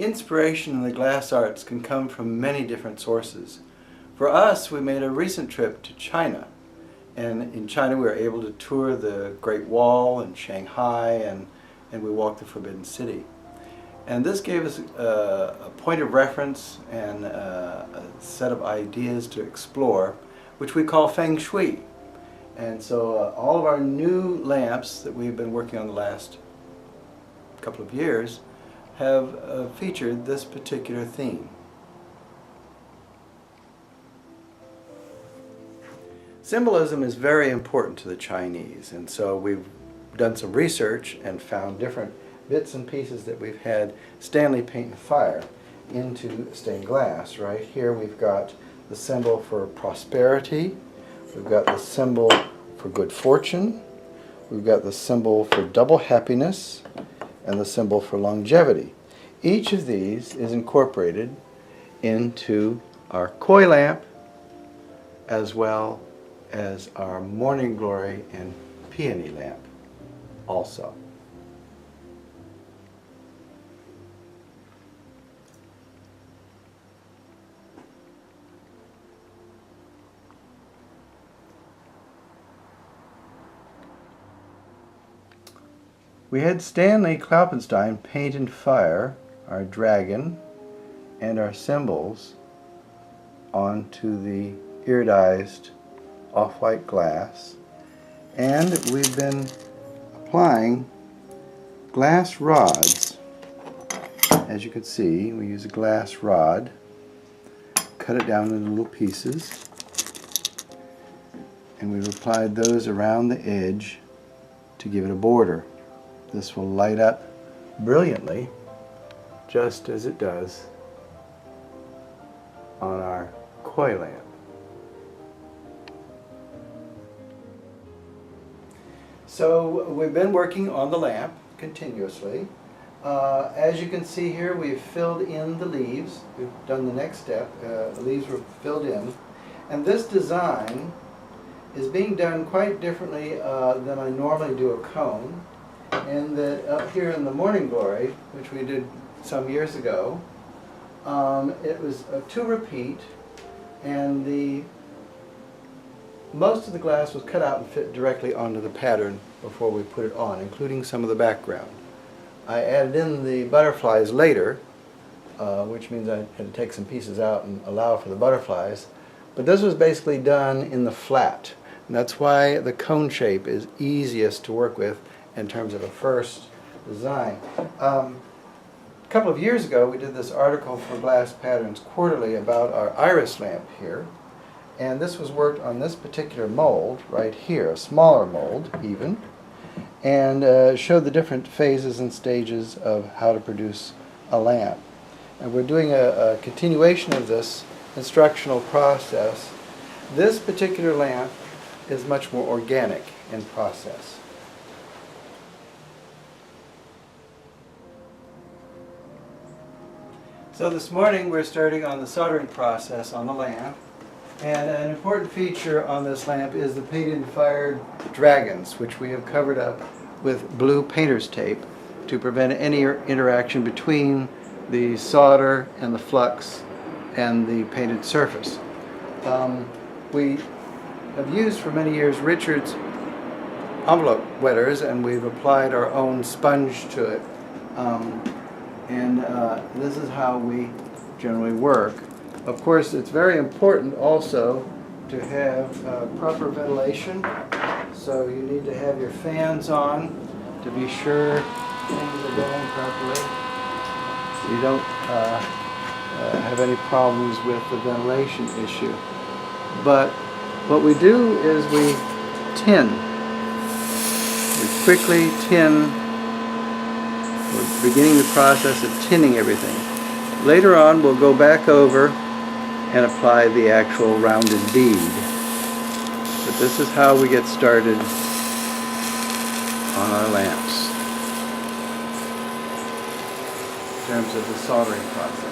Inspiration in the glass arts can come from many different sources. For us, we made a recent trip to China, and in China we were able to tour the Great Wall in Shanghai, and we walked the Forbidden City. And this gave us a point of reference and a set of ideas to explore, which we call Feng Shui. And so all of our new lamps that we've been working on the last couple of years have featured this particular theme. Symbolism is very important to the Chinese, and so we've done some research and found different bits and pieces that we've had Stanley paint and fire into stained glass. Right here we've got the symbol for prosperity, we've got the symbol for good fortune, we've got the symbol for double happiness, and the symbol for longevity. Each of these is incorporated into our koi lamp as well as our morning glory and peony lamp also. We had Stanley Klaupenstein paint and fire our dragon and our symbols onto the iridized off-white glass, and we've been applying glass rods. As you can see, we use a glass rod, cut it down into little pieces, and we've applied those around the edge to give it a border. This will light up brilliantly, just as it does on our koi lamp. So we've been working on the lamp continuously. As you can see here, we've filled in the leaves. We've done the next step. The leaves were filled in. And this design is being done quite differently than I normally do a cone. And that up here in the Morning Glory, which we did some years ago, it was a 2 repeat, and most of the glass was cut out and fit directly onto the pattern before we put it on, including some of the background. I added in the butterflies later, which means I had to take some pieces out and allow for the butterflies. But this was basically done in the flat, and that's why the cone shape is easiest to work with in terms of a first design. A couple of years ago we did this article for Glass Patterns Quarterly about our iris lamp here, and this was worked on this particular mold right here, a smaller mold even, and showed the different phases and stages of how to produce a lamp. And we're doing a continuation of this instructional process. This particular lamp is much more organic in process. So this morning we're starting on the soldering process on the lamp, and an important feature on this lamp is the painted and fired dragons, which we have covered up with blue painter's tape to prevent any interaction between the solder and the flux and the painted surface. We have used for many years Richard's envelope wetters, and we've applied our own sponge to it. This is how we generally work. Of course, it's very important also to have proper ventilation, so you need to have your fans on to be sure things are going properly, so you don't have any problems with the ventilation issue. But what we do is we tin. We quickly tin. We're beginning the process of tinning everything. Later on we'll go back over and apply the actual rounded bead. But this is how we get started on our lamps in terms of the soldering process.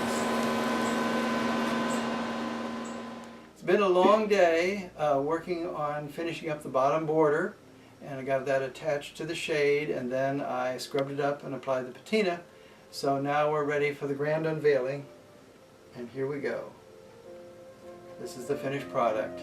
It's been a long day working on finishing up the bottom border, and I got that attached to the shade, and then I scrubbed it up and applied the patina So now we're ready for the grand unveiling, and here we go. This is the finished product.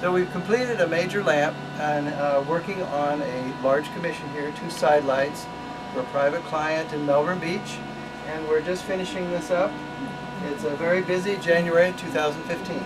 So we've completed a major lamp and working on a large commission here, 2 side lights for a private client in Melbourne Beach, and we're just finishing this up. It's a very busy January 2015.